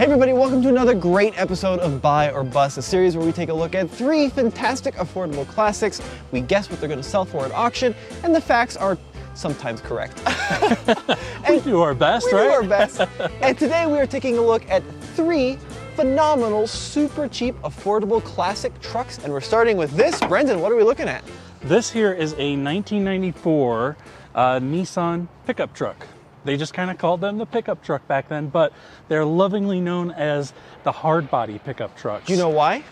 Hey everybody, welcome to another great episode of Buy or Bust, a series where we take a look at 3 fantastic affordable classics. We guess what they're going to sell for at auction, and the facts are sometimes correct. We do our best, right? We do our best. And today we are taking a look at 3 phenomenal, super cheap, affordable classic trucks, and we're starting with this. Brendan, what are we looking at? This here is a 1994 Nissan pickup truck. They just kind of called them the pickup truck back then, but they're lovingly known as the hardbody pickup trucks. Do you know why?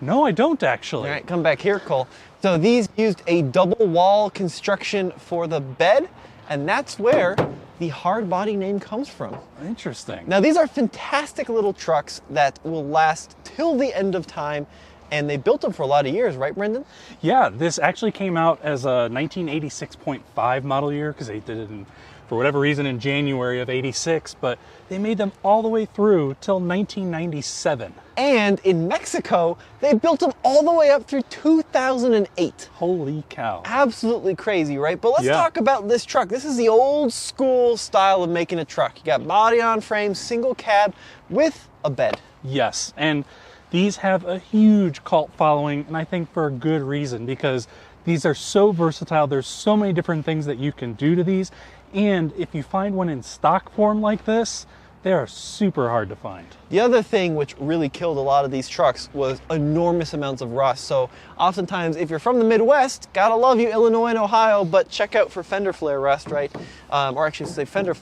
No, I don't actually. All right, come back here, Cole. So these used a double wall construction for the bed, and that's where the hardbody name comes from. Interesting. Now these are fantastic little trucks that will last till the end of time, and they built them for a lot of years, right, Brendan? Yeah, this actually came out as a 1986.5 model year because they did it for whatever reason in January of 86, but they made them all the way through till 1997. And in Mexico, they built them all the way up through 2008. Holy cow. Absolutely crazy, right? But let's talk about this truck. This is the old school style of making a truck. You got body on frame, single cab with a bed. Yes, and these have a huge cult following, and I think for a good reason, because these are so versatile. There's so many different things that you can do to these. And if you find one in stock form like this, they are super hard to find. The other thing which really killed a lot of these trucks was enormous amounts of rust. So oftentimes, if you're from the Midwest, gotta love you, Illinois and Ohio, but check out for fender flare rust, right? Or actually say fender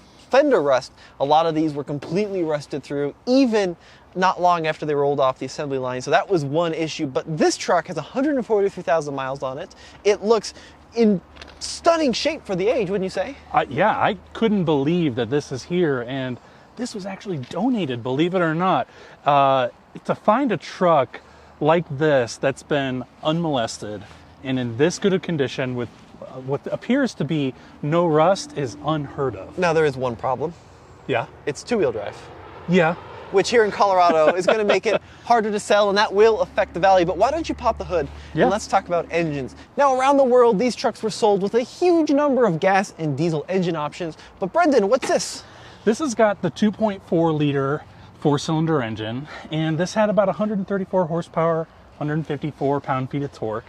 rust. A lot of these were completely rusted through, even not long after they rolled off the assembly line. So that was one issue. But this truck has 143,000 miles on it. It looks in stunning shape for the age, wouldn't you say? Yeah, I couldn't believe that this is here, and this was actually donated, believe it or not. To find a truck like this that's been unmolested and in this good a condition with what appears to be no rust is unheard of. Now there is one problem. Yeah? It's 2-wheel drive. Yeah. Which here in Colorado is going to make it harder to sell, and that will affect the value. But why don't you pop the hood and let's talk about engines. Now around the world, these trucks were sold with a huge number of gas and diesel engine options. But Brendan, what's this? This has got the 2.4 liter 4-cylinder engine, and this had about 134 horsepower, 154 pound-feet of torque.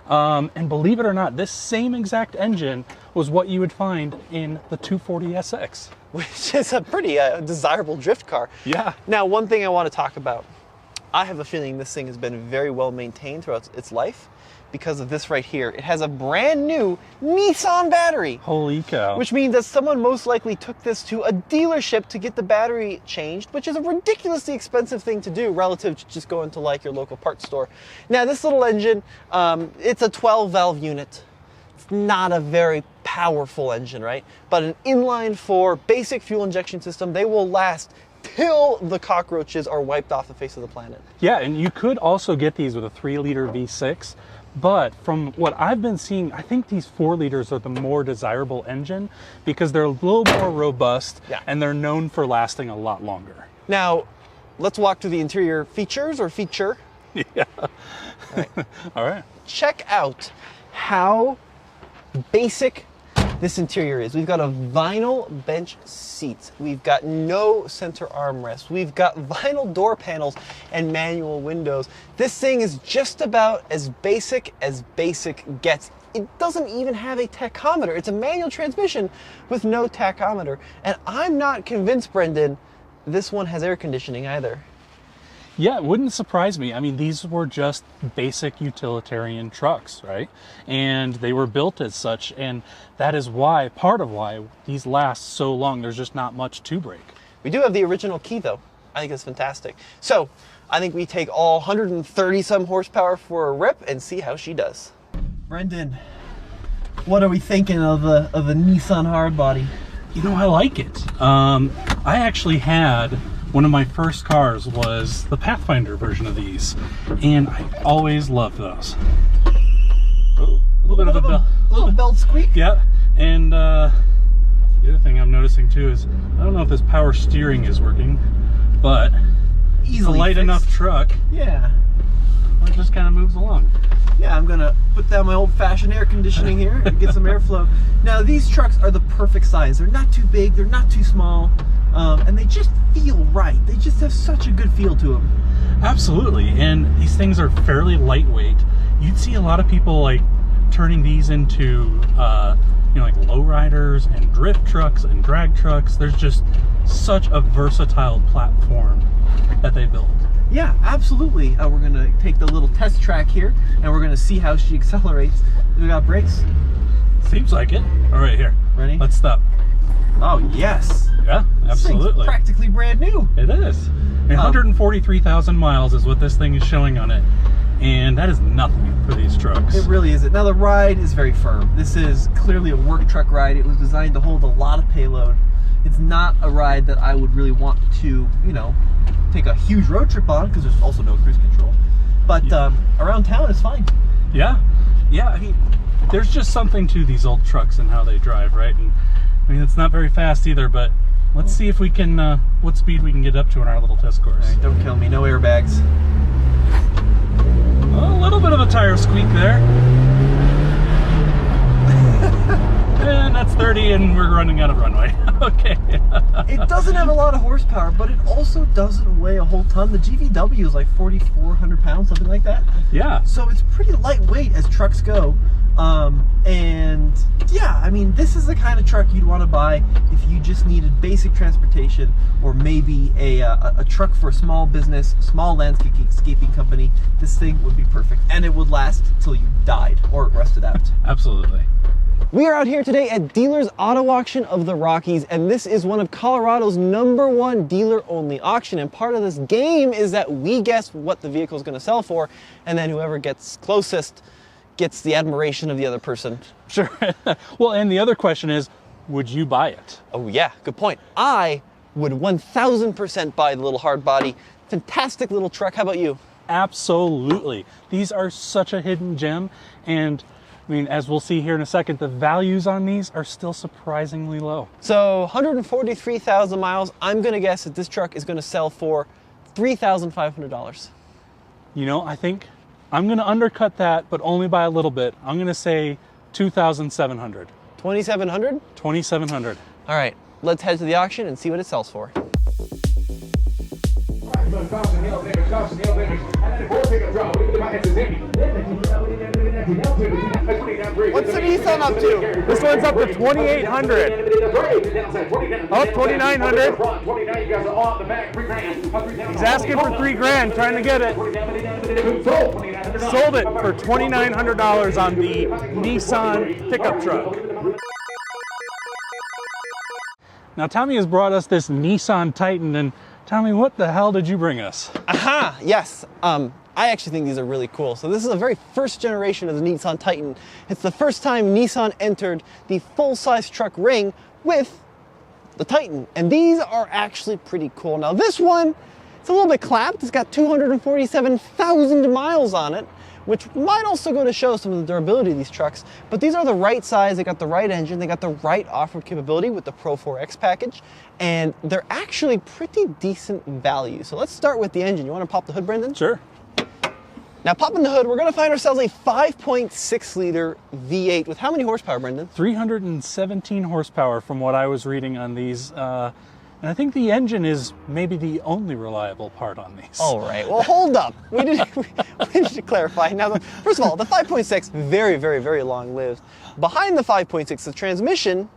And believe it or not, this same exact engine was what you would find in the 240SX. Which is a pretty desirable drift car. Yeah. Now, one thing I want to talk about. I have a feeling this thing has been very well maintained throughout its life because of this right here. It has a brand new Nissan battery. Holy cow. Which means that someone most likely took this to a dealership to get the battery changed, which is a ridiculously expensive thing to do relative to just going to like your local parts store. Now, this little engine, it's a 12-valve unit. It's not a very powerful engine, right? But an inline-4 basic fuel injection system, they will last till the cockroaches are wiped off the face of the planet. Yeah, and you could also get these with a 3-liter V6, but from what I've been seeing, I think these 4 liters are the more desirable engine because they're a little more robust and they're known for lasting a lot longer. Now, let's walk through the interior features or feature. Yeah. All right. All right. Check out how basic this interior is. We've got a vinyl bench seat. We've got no center armrest. We've got vinyl door panels and manual windows. This thing is just about as basic gets. It doesn't even have a tachometer. It's a manual transmission with no tachometer. And I'm not convinced, Brendan, this one has air conditioning either. Yeah, it wouldn't surprise me. I mean, these were just basic utilitarian trucks, right? And they were built as such, and that is why, part of why these last so long. There's just not much to break. We do have the original key, though. I think it's fantastic. So, I think we take all 130-some horsepower for a rip and see how she does. Brendan, what are we thinking of the Nissan Hardbody? You know, I like it. I actually had... One of my first cars was the Pathfinder version of these, and I always loved those. Oh, a little bit of a little belt squeak. Yeah, and the other thing I'm noticing too is I don't know if this power steering is working, but it's a light enough truck. Yeah, it just kind of moves along. Yeah, I'm gonna put down my old-fashioned air conditioning here and get some airflow. Now these trucks are the perfect size. They're not too big, they're not too small. and they just feel right. They just have such a good feel to them. Absolutely, and these things are fairly lightweight. You'd see a lot of people like turning these into like lowriders and drift trucks and drag trucks. There's just such a versatile platform that they built. Yeah, absolutely. We're going to take the little test track here, and we're going to see how she accelerates. We got brakes? Seems like it. All right, here. Ready? Let's stop. Oh, yes. Yeah, This thing's absolutely. practically brand new. It is. 143,000 miles is what this thing is showing on it. And that is nothing for these trucks. It really isn't. Now, the ride is very firm. This is clearly a work truck ride. It was designed to hold a lot of payload. It's not a ride that I would really want to, take a huge road trip on, because there's also no cruise control. But around town, it's fine. Yeah. Yeah, I mean, there's just something to these old trucks and how they drive, right? And I mean, it's not very fast either, but let's see if we can, what speed we can get up to in our little test course. All right, don't kill me. No airbags. A little bit of a tire squeak there. And that's 30 and we're running out of runway. Okay. It doesn't have a lot of horsepower, but it also doesn't weigh a whole ton. The GVW is like 4,400 pounds, something like that. Yeah. So it's pretty lightweight as trucks go. And yeah, I mean, this is the kind of truck you'd want to buy if you just needed basic transportation, or maybe a truck for a small business, small landscaping company. This thing would be perfect, and it would last till you died or rusted out. Absolutely. We are out here today at Dealers Auto Auction of the Rockies, and this is one of Colorado's #1 dealer-only auction. And part of this game is that we guess what the vehicle is going to sell for, and then whoever gets closest gets the admiration of the other person. Sure. Well, and the other question is, would you buy it? Oh yeah, good point. I would 1000% buy the little hardbody. Fantastic little truck. How about you? Absolutely. These are such a hidden gem, and I mean, as we'll see here in a second, the values on these are still surprisingly low. So 143,000 miles. I'm going to guess that this truck is going to sell for $3,500. I think I'm going to undercut that, but only by a little bit. I'm going to say 2,700. 2,700? 2,700. All right, let's head to the auction and see what it sells for. What's the Nissan up to? This one's up to 2,800. Up 2,900. He's asking for $3,000, trying to get it. Sold it for $2,900 on the Nissan pickup truck. Now, Tommy has brought us this Nissan Titan, and Tommy, what the hell did you bring us? Aha, yes. I actually think these are really cool. So this is the very first generation of the Nissan Titan. It's the first time Nissan entered the full-size truck ring with the Titan. And these are actually pretty cool. Now this one, it's a little bit clapped. It's got 247,000 miles on it, which might also go to show some of the durability of these trucks. But these are the right size, they got the right engine, they got the right off-road capability with the Pro 4X package, and they're actually pretty decent value. So let's start with the engine. You want to pop the hood, Brendan? Sure. Now popping the hood, we're going to find ourselves a 5.6 liter V8 with how many horsepower, Brendan? 317 horsepower from what I was reading on these. And I think the engine is maybe the only reliable part on these. All right, well, hold up. We need to clarify. Now, first of all, the 5.6, very, very, very long-lived. Behind the 5.6, the transmission,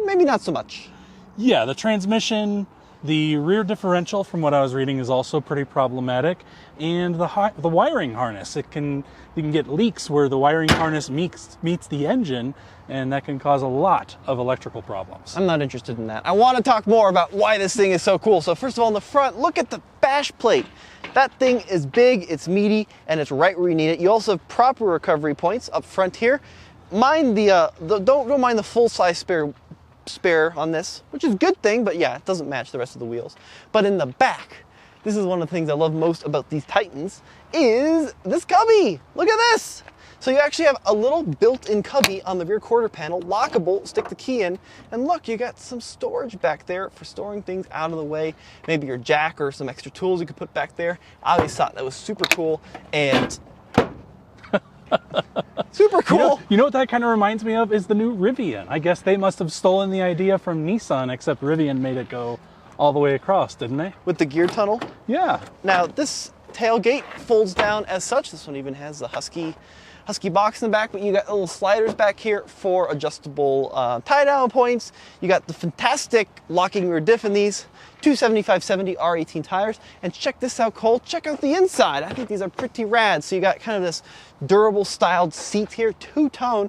maybe not so much. Yeah, the transmission, the rear differential, from what I was reading, is also pretty problematic. And the wiring harness, you can get leaks where the wiring harness meets the engine, and that can cause a lot of electrical problems. I'm not interested in that. I want to talk more about why this thing is so cool. So first of all, in the front, look at the bash plate. That thing is big, it's meaty, and it's right where you need it. You also have proper recovery points up front here. Mind don't mind the full-size spare on this, which is a good thing, but yeah, it doesn't match the rest of the wheels. But in the back, this is one of the things I love most about these Titans, is this cubby. Look at this. So you actually have a little built-in cubby on the rear quarter panel, lockable, stick the key in, and look, you got some storage back there for storing things out of the way, maybe your jack or some extra tools you could put back there. I always thought that was super cool, and super cool. You know what that kind of reminds me of is the new Rivian. I guess they must have stolen the idea from Nissan, except Rivian made it go all the way across, didn't they? With the gear tunnel. Yeah. Now, this tailgate folds down as such. This one even has the Husky box in the back, but you got little sliders back here for adjustable tie-down points. You got the fantastic locking rear diff in these, 275/70 R18 tires. And check this out, Cole. Check out the inside. I think these are pretty rad. So you got kind of this durable styled seat here, two-tone,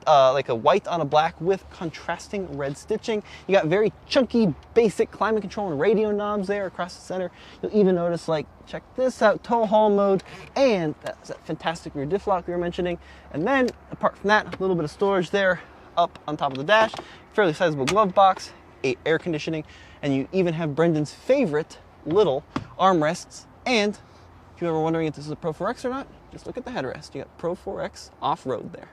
like a white on a black with contrasting red stitching. You got very chunky, basic climate control and radio knobs there across the center. You'll even notice, like, check this out, tow haul mode, and that's that fantastic rear diff lock we were mentioning. And then, apart from that, a little bit of storage there up on top of the dash, fairly sizable glove box, air conditioning, and you even have Brendan's favorite little armrests. And if you're ever wondering if this is a Pro 4X or not, just look at the headrest. You got Pro 4X off-road there.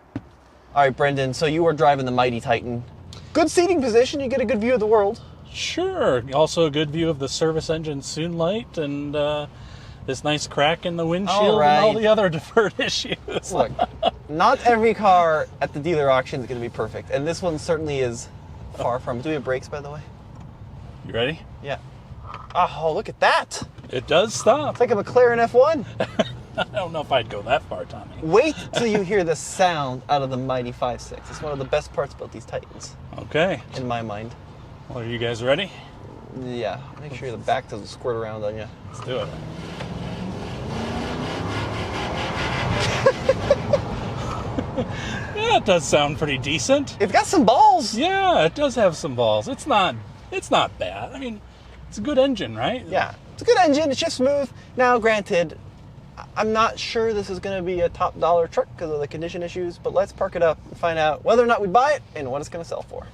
All right, Brendan, so you are driving the mighty Titan. Good seating position, you get a good view of the world. Sure. Also a good view of the service engine soon light and this nice crack in the windshield and all the other deferred issues. Look, not every car at the dealer auction is going to be perfect, and this one certainly is far from. Do we have brakes, by the way? You ready? Yeah. Oh, look at that. It does stop. It's like a McLaren F1. I don't know if I'd go that far, Tommy. Wait till you hear the sound out of the mighty 5.6. It's one of the best parts about these Titans. Okay. In my mind. Well, are you guys ready? Yeah. Make sure the back doesn't squirt around on you. Let's do it. Yeah, it does sound pretty decent. It's got some balls. Yeah, it does have some balls. It's not bad. I mean, it's a good engine, right? Yeah. It's a good engine. It's just smooth. Now, granted, I'm not sure this is going to be a top dollar truck because of the condition issues, but let's park it up and find out whether or not we buy it and what it's going to sell for.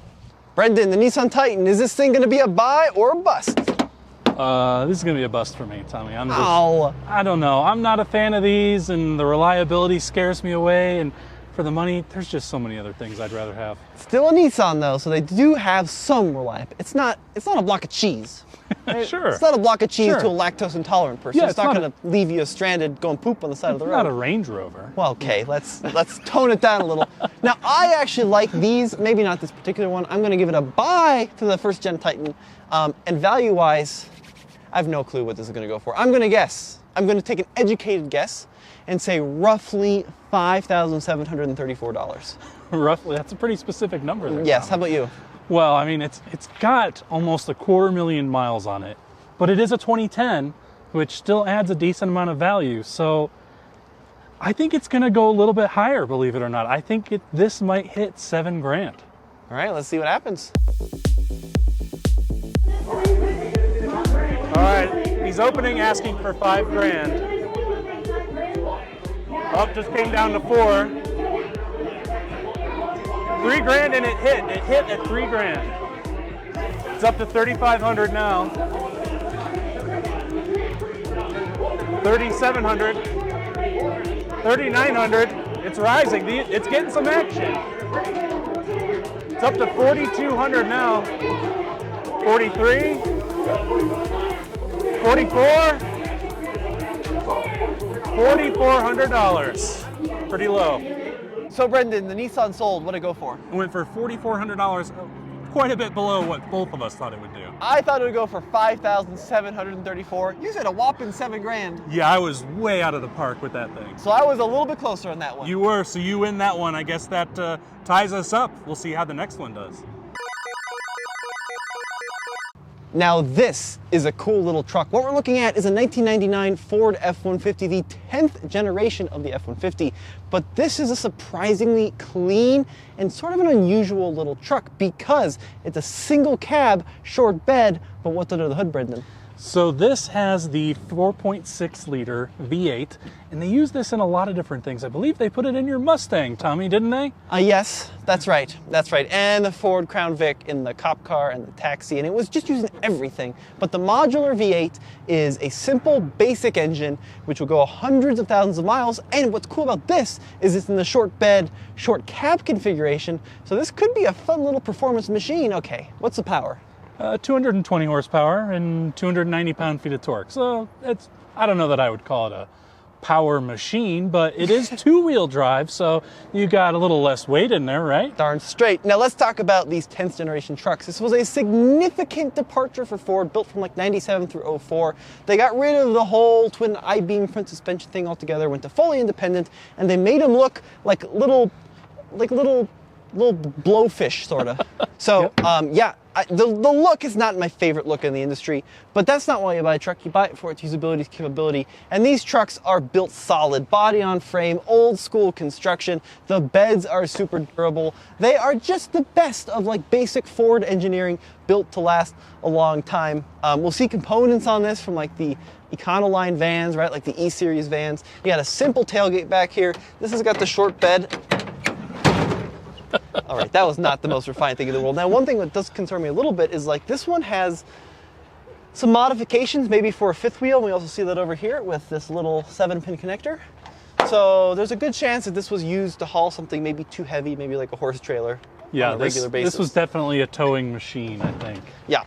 Brendan, the Nissan Titan, is this thing going to be a buy or a bust? This is going to be a bust for me, Tommy. I don't know. I'm not a fan of these, and the reliability scares me away, and for the money, there's just so many other things I'd rather have. Still a Nissan, though, so they do have some reliability. It's not a block of cheese. Right? Sure. It's not a block of cheese Sure. to a lactose intolerant person. Yeah, it's not going to leave you stranded going poop on the side of the road. Not a Range Rover. Well, okay, let's tone it down a little. Now, I actually like these, maybe not this particular one. I'm going to give it a buy to the first gen Titan. And value-wise, I have no clue what this is going to go for. I'm going to guess. I'm going to take an educated guess and say roughly $5,734. Roughly, that's a pretty specific number there. Yes, Tom. how about you? Well, I mean, it's got almost 250,000 miles on it, but it is a 2010, which still adds a decent amount of value. So I think it's going to go a little bit higher, believe it or not. I think this might hit $7,000. All right, let's see what happens. All right, he's opening, asking for $5,000. Oh, just came down to 4. $3,000 and it hit. It hit at $3,000. It's up to $3,500 now. $3,700. $3,900. It's rising. It's getting some action. It's up to $4,200 now. $43. $44. $4,400. Pretty low. So, Brendan, the Nissan sold. What did it go for? It went for $4,400, quite a bit below what both of us thought it would do. I thought it would go for $5,734. You said a whopping $7,000. Yeah, I was way out of the park with that thing. So I was a little bit closer on that one. You were, so you win that one. I guess that ties us up. We'll see how the next one does. Now this is a cool little truck. What we're looking at is a 1999 Ford F-150, the 10th generation of the F-150. But this is a surprisingly clean and sort of an unusual little truck because it's a single cab, short bed, but what's under the hood, Brendan? So this has the 4.6 liter V8, and they use this in a lot of different things. I believe they put it in your Mustang, Tommy, didn't they? Yes, that's right. That's right. And the Ford Crown Vic in the cop car and the taxi, and it was just using everything. But the modular V8 is a simple, basic engine which will go hundreds of thousands of miles. And what's cool about this is it's in the short bed, short cab configuration. So this could be a fun little performance machine. Okay, what's the power? 220 horsepower and 290 pound-feet of torque. So I don't know that I would call it a power machine, but it is two-wheel drive, so you got a little less weight in there, right? Darn straight. Now let's talk about these 10th generation trucks. This was a significant departure for Ford, built from like 97 through 04. They got rid of the whole twin I-beam front suspension thing altogether, went to fully independent, and they made them look like little blowfish, sort of. So, Yep. the look is not my favorite look in the industry, but that's not why you buy a truck. You buy it for its usability, its capability, and these trucks are built solid, body on frame, old school construction. The beds are super durable. They are just the best of like basic Ford engineering, built to last a long time. We'll see components on this from like the Econoline vans, right? Like the E-Series vans. You got a simple tailgate back here. This has got the short bed. All right, that was not the most refined thing in the world. Now, one thing that does concern me a little bit is like this one has some modifications, maybe for a fifth wheel. We also see that over here with this little 7-pin connector. So there's a good chance that this was used to haul something maybe too heavy, maybe like a horse trailer on a regular basis. This was definitely a towing machine, I think. Yeah,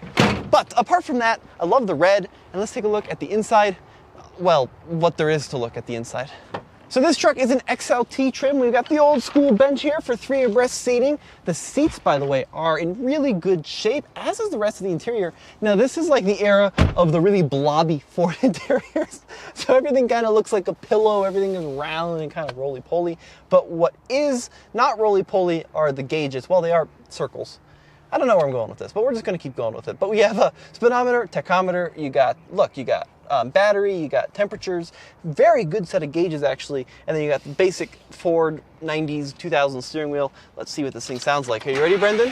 but apart from that, I love the red. And let's take a look at the inside. Well, what there is to look at the inside. So this truck is an XLT trim. We've got the old school bench here for 3 abreast seating. The seats, by the way, are in really good shape, as is the rest of the interior. Now, this is like the era of the really blobby Ford interiors. So everything kind of looks like a pillow. Everything is round and kind of roly-poly. But what is not roly-poly are the gauges. Well, they are circles. I don't know where I'm going with this, but we're just going to keep going with it. But we have a speedometer, tachometer. You got battery, you got temperatures, very good set of gauges actually, and then you got the basic Ford 90s 2000 steering wheel. Let's see what this thing sounds like. Are you ready, Brendan?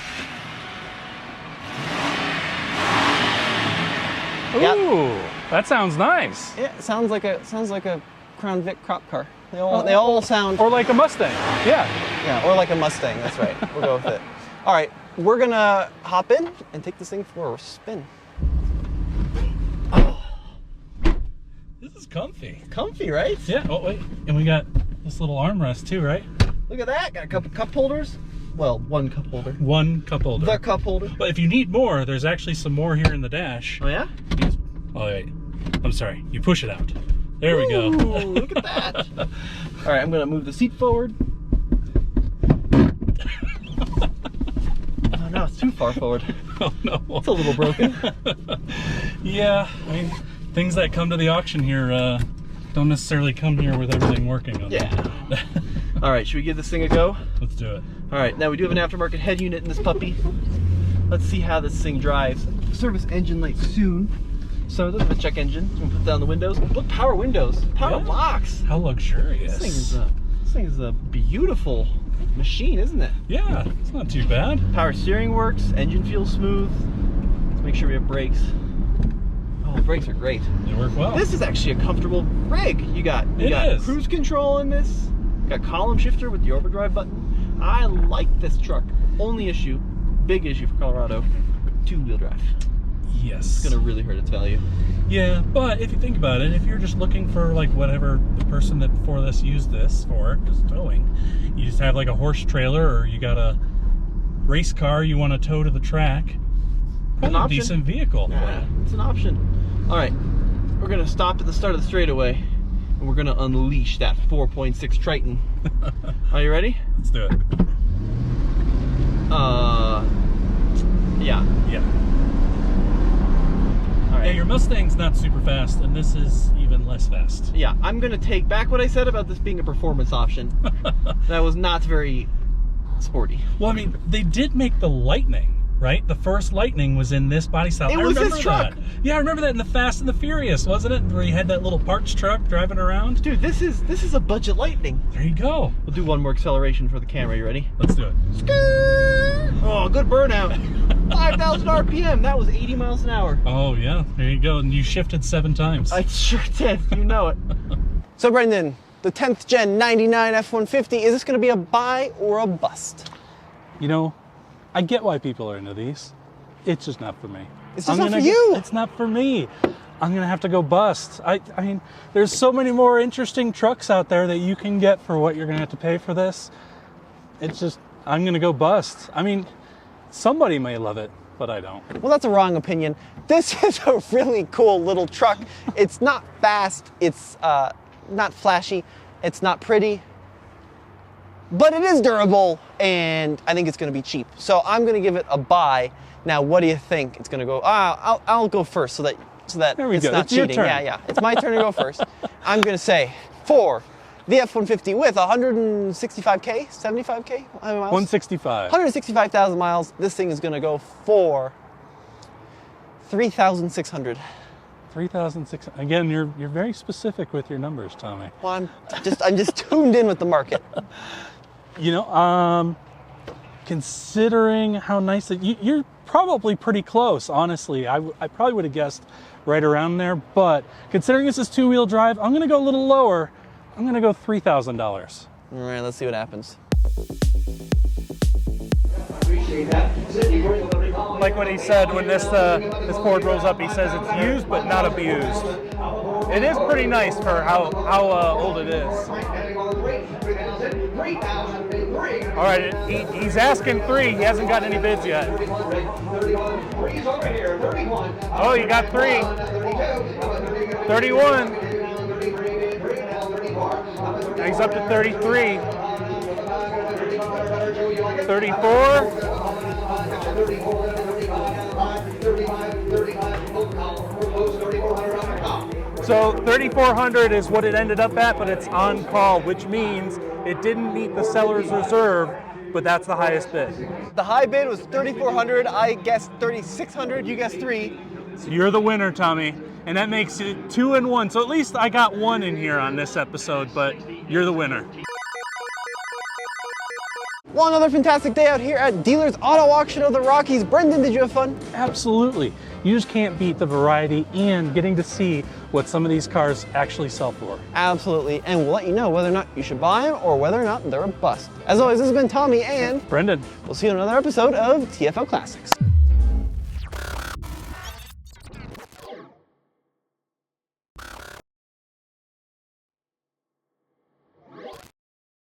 Ooh, that sounds nice. Yeah, it sounds like a Crown Vic crop car. They all sound, or like a Mustang. Yeah, or like a Mustang. That's right. We'll go with it. All right, we're gonna hop in and take this thing for a spin. This is comfy. Comfy, right? Yeah. Oh wait, and we got this little armrest too, right? Look at that. Got a couple cup holders. Well, one cup holder. One cup holder. The cup holder. But if you need more, there's actually some more here in the dash. Oh yeah? Oh wait, I'm sorry. You push it out. There we go. Look at that. All right, I'm gonna move the seat forward. Oh no, it's too far forward. Oh no. It's a little broken. Yeah, I mean, things that come to the auction here don't necessarily come here with everything working on Yeah. All right, should we give this thing a go? Let's do it. All right, now we do have an aftermarket head unit in this puppy. Let's see how this thing drives. Service engine light soon. So this is a check engine. I'm gonna put down the windows. Look, power windows, power locks. How luxurious. This thing is a beautiful machine, isn't it? Yeah, it's not too bad. Power steering works, engine feels smooth. Let's make sure we have brakes. Oh, the brakes are great. They work well. This is actually a comfortable rig. You got cruise control in this. Got column shifter with the overdrive button. I like this truck. Only issue, big issue for Colorado, 2-wheel drive. Yes. It's gonna really hurt its value. Yeah, but if you think about it, if you're just looking for like whatever the person that before this used this for, just towing, you just have like a horse trailer or you got a race car you want to tow to the track, probably a decent vehicle. Yeah, it's an option. All right, we're gonna stop at the start of the straightaway and we're gonna unleash that 4.6 Triton. Are you ready? Let's do it. Yeah. Yeah, your Mustang's not super fast, and this is even less fast. Yeah, I'm gonna take back what I said about this being a performance option. That was not very sporty. Well, I mean, they did make the Lightning, right? The first Lightning was in this body style. It was this truck. Yeah, I remember that in the Fast and the Furious, wasn't it? Where you had that little parts truck driving around. Dude, this is a budget Lightning. There you go. We'll do one more acceleration for the camera. You ready? Let's do it. Skrrr! Oh, good burnout. 5,000 RPM. That was 80 miles an hour. Oh yeah, there you go. And you shifted 7 times. I sure did. You know it. So Brendan, the 10th gen 99 F-150, is this going to be a buy or a bust? You know, I get why people are into these. It's just not for me. It's just not for you. It's not for me. I'm gonna have to go bust. I mean, there's so many more interesting trucks out there that you can get for what you're gonna have to pay for this. It's just, I'm gonna go bust. I mean, somebody may love it, but I don't. Well, that's a wrong opinion. This is a really cool little truck. It's not fast. It's not flashy, it's not pretty, but it is durable, and I think it's going to be cheap. So I'm going to give it a buy. Now, what do you think it's going to go? I'll go first so that There we it's go. not It's your cheating. turn. Yeah. It's my turn to go first. I'm going to say for the F-150 with 165K, 75K how many miles? 165. 165,000 miles. This thing is going to go for 3,600. 3,600. Again, you're very specific with your numbers, Tommy. Well, I'm just tuned in with the market. You know, considering how nice you're probably pretty close, honestly. I probably would have guessed right around there, but considering this is two-wheel drive, I'm going to go a little lower. I'm going to go $3,000. All right, let's see what happens. Like what he said when this Ford rolls up, he says it's used but not abused. It is pretty nice for how old it is. All right, he's asking 3. He hasn't got any bids yet. Oh, you got 3. 31. Now he's up to 33. 34. So 3,400 is what it ended up at, but it's on call, which means it didn't meet the seller's reserve, but that's the highest bid. The high bid was 3,400. I guessed 3,600. You guessed 3. So you're the winner, Tommy, and that makes it 2 and 1. So at least I got 1 in here on this episode, but you're the winner. Well, another fantastic day out here at Dealer's Auto Auction of the Rockies. Brendan, did you have fun? Absolutely. You just can't beat the variety and getting to see what some of these cars actually sell for. Absolutely, and we'll let you know whether or not you should buy them or whether or not they're a bust. As always, this has been Tommy and Brendan. we'll see you on another episode of TFL Classics.